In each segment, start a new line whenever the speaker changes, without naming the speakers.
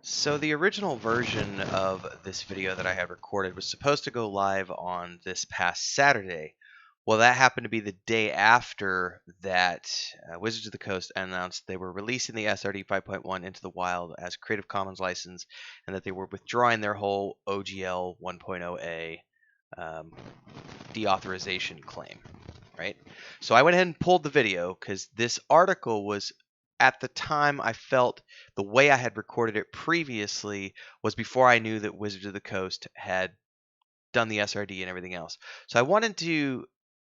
So the original version of this video that I had recorded was supposed to go live on this past Saturday. Well, that happened to be the day after that Wizards of the Coast announced they were releasing the SRD 5.1 into the wild as Creative Commons license, and that they were withdrawing their whole OGL 1.0A deauthorization claim, right? So I went ahead and pulled the video because this article was, at the time, I felt the way I had recorded it previously was before I knew that Wizards of the Coast had done the SRD and everything else. So I wanted to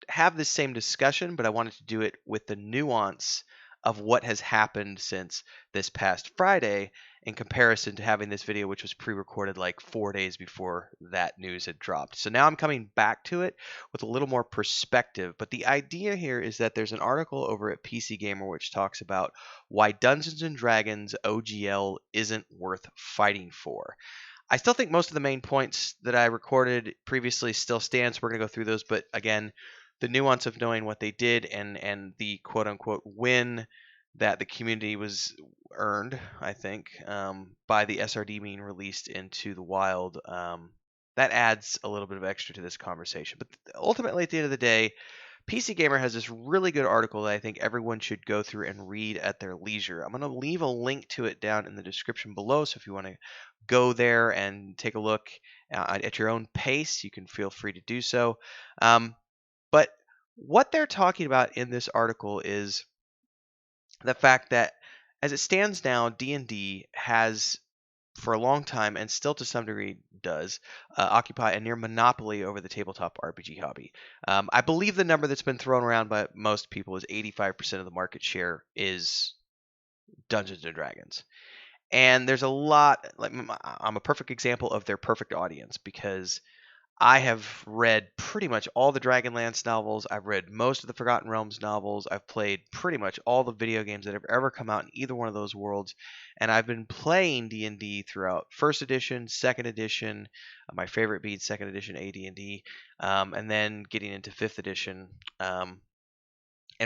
have the same discussion, but I wanted to do it with the nuance of what has happened since this past Friday in comparison to having this video, which was pre-recorded like 4 days before that news had dropped. So now I'm coming back to it with a little more perspective. But the idea here is that there's an article over at PC Gamer which talks about why Dungeons and Dragons OGL isn't worth fighting for. I still think most of the main points that I recorded previously still stand, so we're going to go through those. But again, the nuance of knowing what they did and the quote unquote win that the community was earned, I think, by the SRD being released into the wild, that adds a little bit of extra to this conversation. But ultimately, at the end of the day, PC Gamer has this really good article that I think everyone should go through and read at their leisure. I'm going to leave a link to it down in the description below, so if you want to go there and take a look at your own pace, you can feel free to do so. But what they're talking about in this article is the fact that, as it stands now, D&D has, for a long time, and still to some degree does, occupy a near monopoly over the tabletop RPG hobby. I believe the number that's been thrown around by most people is 85% of the market share is Dungeons and Dragons. And there's a lot, like, I'm a perfect example of their perfect audience because I have read pretty much all the Dragonlance novels. I've read most of the Forgotten Realms novels. I've played pretty much all the video games that have ever come out in either one of those worlds. And I've been playing D&D throughout first edition, second edition, my favorite being second edition AD&D, and then getting into fifth edition. And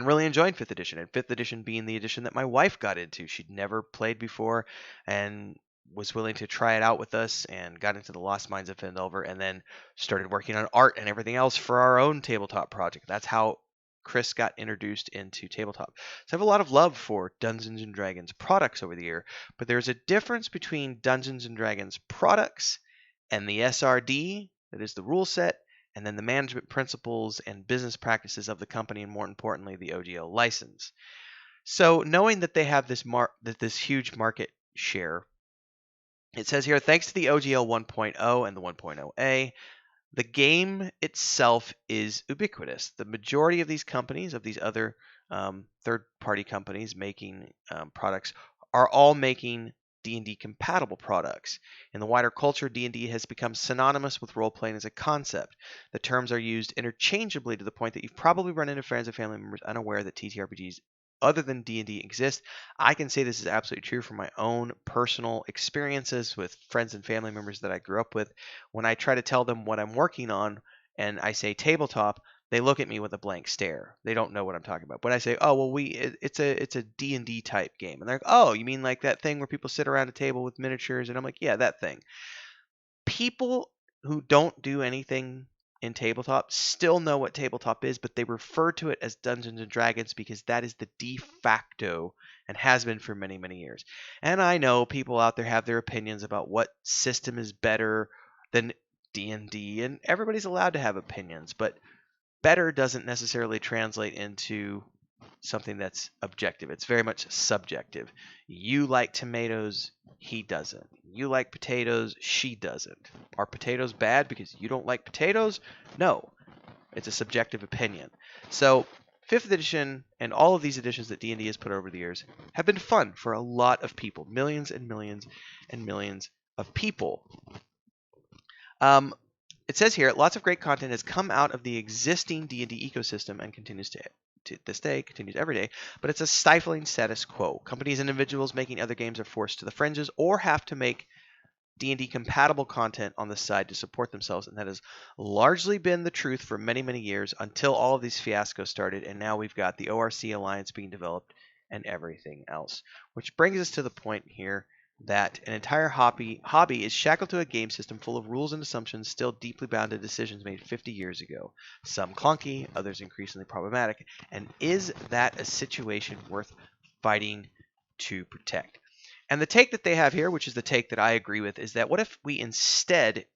really enjoying fifth edition, and fifth edition being the edition that my wife got into. She'd never played before and was willing to try it out with us, and got into the Lost Mines of Phandelver, and then started working on art and everything else for our own tabletop project. That's how Chris got introduced into tabletop. So I have a lot of love for Dungeons and Dragons products over the year, but there's a difference between Dungeons and Dragons products and the SRD, that is the rule set, and then the management principles and business practices of the company, and more importantly, the OGL license. So knowing that they have this this huge market share, it says here, thanks to the OGL 1.0 and the 1.0A, the game itself is ubiquitous. The majority of these companies, of these other third-party companies making products, are all making D&D compatible products. In the wider culture, D&D has become synonymous with role-playing as a concept. The terms are used interchangeably to the point that you've probably run into friends and family members unaware that TTRPGs other than D&D exist. I can say this is absolutely true from my own personal experiences with friends and family members that I grew up with. When I try to tell them what I'm working on and I say tabletop, they look at me with a blank stare. They don't know what I'm talking about. But I say, "Oh, well, it's a D&D type game." And they're like, "Oh, you mean like that thing where people sit around a table with miniatures?" And I'm like, "Yeah, that thing." People who don't do anything in tabletop still know what tabletop is, but they refer to it as Dungeons and Dragons because that is the de facto and has been for many, many years. And I know people out there have their opinions about what system is better than D&D, and everybody's allowed to have opinions, but better doesn't necessarily translate into something that's objective. It's very much subjective. You like tomatoes, he doesn't. You like potatoes, she doesn't. Are potatoes bad because you don't like potatoes? No. It's a subjective opinion. So 5th edition and all of these editions that D&D has put over the years have been fun for a lot of people. Millions and millions and millions of people. It says here, lots of great content has come out of the existing D&D ecosystem and continues to this day, continues every day, but it's a stifling status quo. Companies and individuals making other games are forced to the fringes or have to make D&D compatible content on the side to support themselves, and that has largely been the truth for many, many years until all of these fiascos started, and now we've got the ORC Alliance being developed and everything else. Which brings us to the point here that an entire hobby is shackled to a game system full of rules and assumptions still deeply bound to decisions made 50 years ago, some clunky, others increasingly problematic, and is that a situation worth fighting to protect? And the take that they have here, which is the take that I agree with, is that what if we instead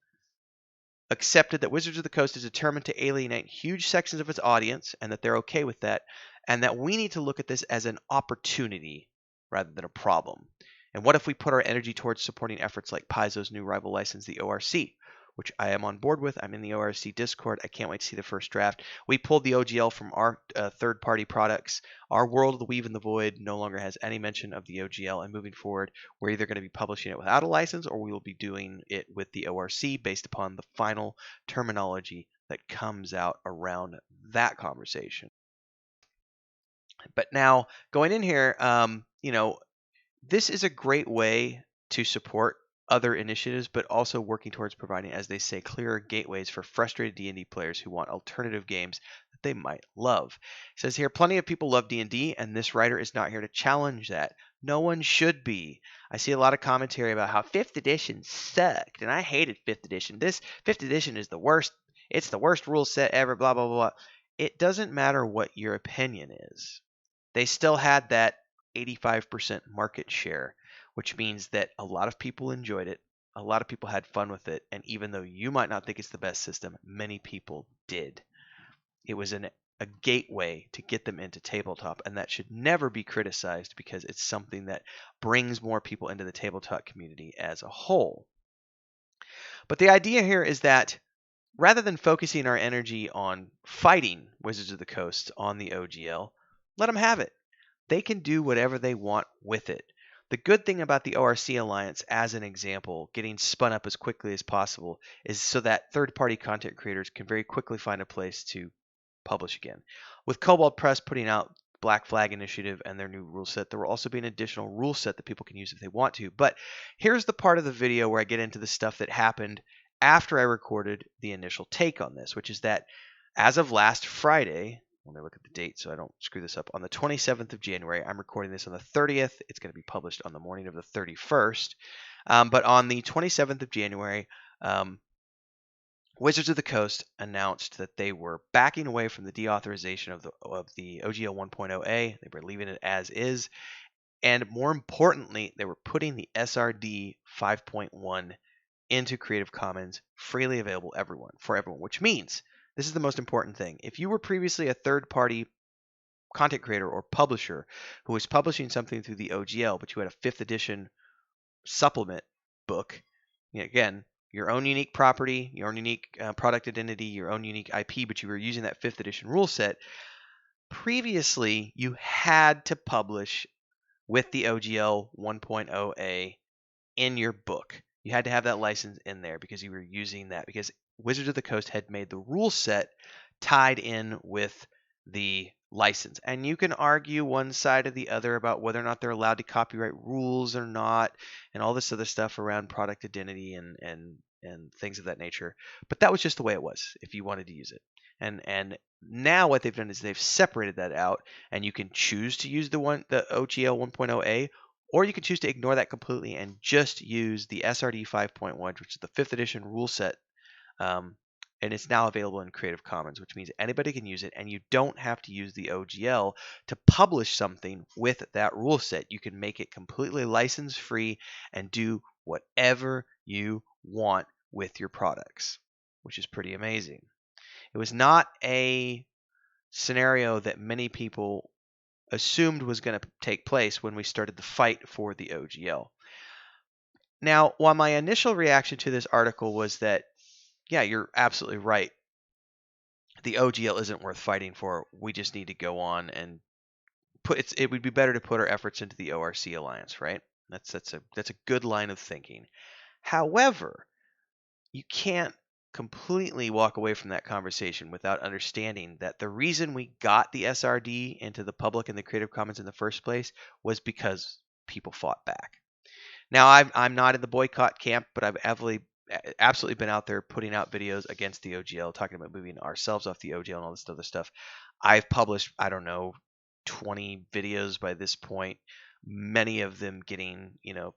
accepted that Wizards of the Coast is determined to alienate huge sections of its audience and that they're okay with that, and that we need to look at this as an opportunity rather than a problem. And what if we put our energy towards supporting efforts like Paizo's new rival license, the ORC, which I am on board with. I'm in the ORC Discord. I can't wait to see the first draft. We pulled the OGL from our third-party products. Our World of the Weave and the Void no longer has any mention of the OGL, and moving forward, we're either going to be publishing it without a license or we will be doing it with the ORC based upon the final terminology that comes out around that conversation. But now, going in here, this is a great way to support other initiatives, but also working towards providing, as they say, clearer gateways for frustrated D&D players who want alternative games that they might love. It says here, plenty of people love D&D, and this writer is not here to challenge that. No one should be. I see a lot of commentary about how 5th edition sucked, and I hated 5th edition. This 5th edition is the worst. It's the worst rule set ever, blah, blah, blah. It doesn't matter what your opinion is. They still had that 85% market share, which means that a lot of people enjoyed it. A lot of people had fun with it. And even though you might not think it's the best system, many people did. It was a gateway to get them into tabletop, and that should never be criticized because it's something that brings more people into the tabletop community as a whole. But the idea here is that rather than focusing our energy on fighting Wizards of the Coast on the OGL, let them have it. They can do whatever they want with it. The good thing about the ORC Alliance, as an example, getting spun up as quickly as possible, is so that third-party content creators can very quickly find a place to publish again. With Cobalt Press putting out Black Flag Initiative and their new rule set, there will also be an additional rule set that people can use if they want to. But here's the part of the video where I get into the stuff that happened after I recorded the initial take on this, which is that as of last Friday, let me look at the date so I don't screw this up. On the 27th of January, I'm recording this on the 30th. It's going to be published on the morning of the 31st. But on the 27th of January, Wizards of the Coast announced that they were backing away from the deauthorization of the OGL 1.0a. They were leaving it as is. And more importantly, they were putting the SRD 5.1 into Creative Commons, freely available for everyone, which means this is the most important thing. If you were previously a third-party content creator or publisher who was publishing something through the OGL, but you had a 5th edition supplement book, again, your own unique property, your own unique product identity, your own unique IP, but you were using that 5th edition rule set, previously you had to publish with the OGL 1.0a in your book. You had to have that license in there because you were using that, because Wizards of the Coast had made the rule set tied in with the license. And you can argue one side or the other about whether or not they're allowed to copyright rules or not, and all this other stuff around product identity and things of that nature. But that was just the way it was if you wanted to use it. And now what they've done is they've separated that out, and you can choose to use the OGL 1.0a, or you can choose to ignore that completely and just use the SRD 5.1, which is the 5th edition rule set. And it's now available in Creative Commons, which means anybody can use it, and you don't have to use the OGL to publish something with that rule set. You can make it completely license-free and do whatever you want with your products, which is pretty amazing. It was not a scenario that many people assumed was going to take place when we started the fight for the OGL. Now, while my initial reaction to this article was that, yeah, you're absolutely right, the OGL isn't worth fighting for. We just need to go on and it would be better to put our efforts into the ORC Alliance, right? That's a good line of thinking. However, you can't completely walk away from that conversation without understanding that the reason we got the SRD into the public and the Creative Commons in the first place was because people fought back. Now, I'm not in the boycott camp, but I've absolutely been out there putting out videos against the OGL, talking about moving ourselves off the OGL and all this other stuff. I've published, I don't know, 20 videos by this point many of them getting,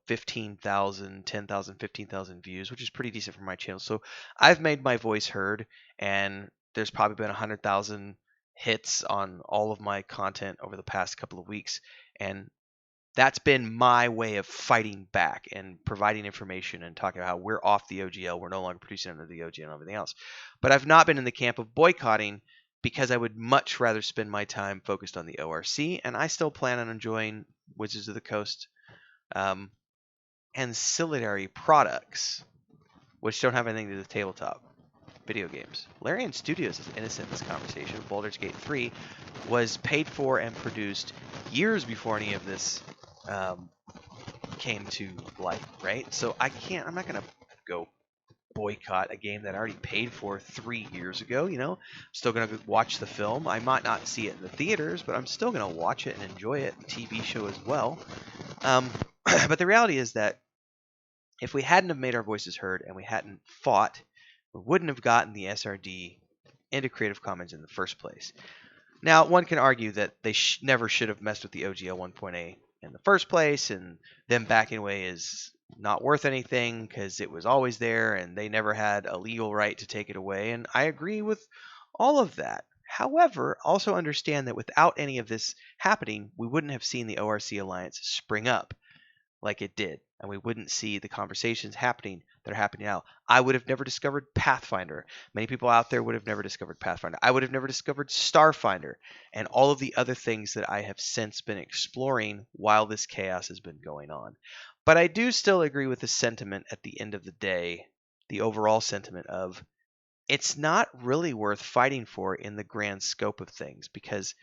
15,000, 10,000, 15,000 views, which is pretty decent for my channel. So I've made my voice heard, and there's probably been 100,000 hits on all of my content over the past couple of weeks. And that's been my way of fighting back and providing information and talking about how we're off the OGL. We're no longer producing under the OGL and everything else. But I've not been in the camp of boycotting because I would much rather spend my time focused on the ORC, and I still plan on enjoying Wizards of the Coast ancillary products, which don't have anything to do with tabletop video games. Larian Studios is innocent in this conversation. Baldur's Gate 3 was paid for and produced years before any of this came to light, right? So I'm not going to go boycott a game that I already paid for 3 years ago, I'm still going to watch the film. I might not see it in the theaters, but I'm still going to watch it and enjoy it, the TV show as well. But the reality is that if we hadn't have made our voices heard and we hadn't fought, we wouldn't have gotten the SRD into Creative Commons in the first place. Now, one can argue that they never should have messed with the OGL 1.8 in the first place, and them backing away is not worth anything because it was always there and they never had a legal right to take it away, and I agree with all of that. However, also understand that without any of this happening, we wouldn't have seen the ORC Alliance spring up like it did, and we wouldn't see the conversations happening that are happening now. I would have never discovered Pathfinder. Many people out there would have never discovered Pathfinder. I would have never discovered Starfinder and all of the other things that I have since been exploring while this chaos has been going on. But I do still agree with the sentiment at the end of the day, the overall sentiment of it's not really worth fighting for in the grand scope of things, because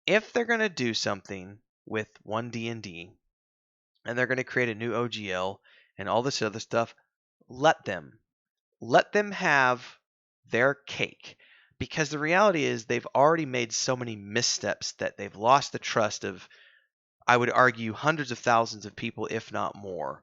if they're going to do something with 1D&D and they're going to create a new OGL and all this other stuff, let them have their cake, because the reality is they've already made so many missteps that they've lost the trust of, I would argue, hundreds of thousands of people, if not more.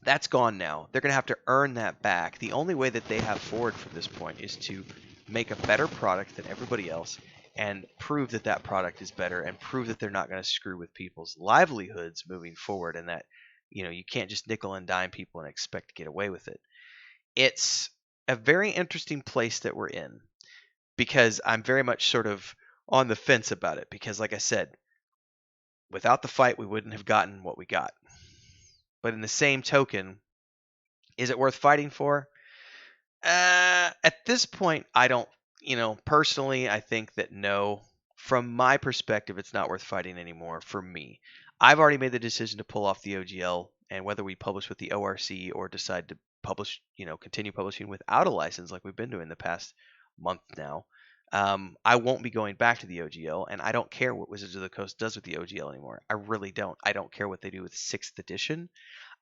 That's gone now. They're going to have to earn that back. The only way that they have forward from this point is to make a better product than everybody else and prove that that product is better and prove that they're not going to screw with people's livelihoods moving forward, and that you can't just nickel and dime people and expect to get away with it. It's a very interesting place that we're in, because I'm very much sort of on the fence about it, because like I said, without the fight we wouldn't have gotten what we got. But in the same token, is it worth fighting for? At this point, I don't, personally, I think that no. From my perspective, it's not worth fighting anymore for me. I've already made the decision to pull off the OGL, and whether we publish with the ORC or decide to publish, continue publishing without a license like we've been doing the past month now, I won't be going back to the OGL, and I don't care what Wizards of the Coast does with the OGL anymore. I really don't. I don't care what they do with 6th edition.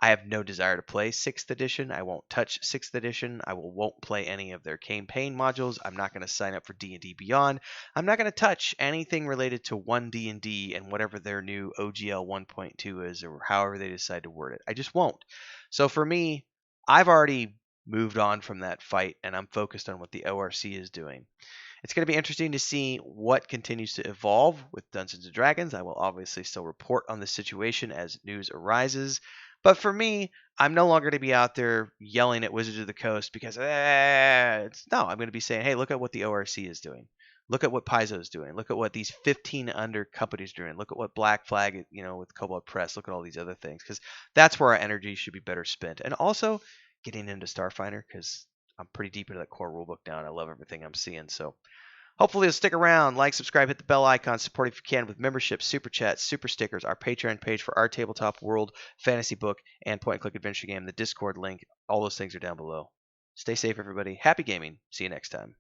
I have no desire to play 6th edition. I won't touch 6th edition. I won't play any of their campaign modules. I'm not going to sign up for D&D Beyond. I'm not going to touch anything related to 1D&D and whatever their new OGL 1.2 is, or however they decide to word it. I just won't. So for me, I've already moved on from that fight, and I'm focused on what the ORC is doing. It's going to be interesting to see what continues to evolve with Dungeons & Dragons. I will obviously still report on the situation as news arises. But for me, I'm no longer going to be out there yelling at Wizards of the Coast because, no, I'm going to be saying, hey, look at what the ORC is doing. Look at what Paizo is doing. Look at what these 15 under companies are doing. Look at what Black Flag, with Cobalt Press. Look at all these other things, because that's where our energy should be better spent. And also getting into Starfinder, because I'm pretty deep into that core rulebook now, and I love everything I'm seeing. So hopefully you'll stick around, like, subscribe, hit the bell icon, support if you can with memberships, super chats, super stickers, our Patreon page for our tabletop world fantasy book and point-and-click adventure game, the Discord link. All those things are down below. Stay safe, everybody. Happy gaming. See you next time.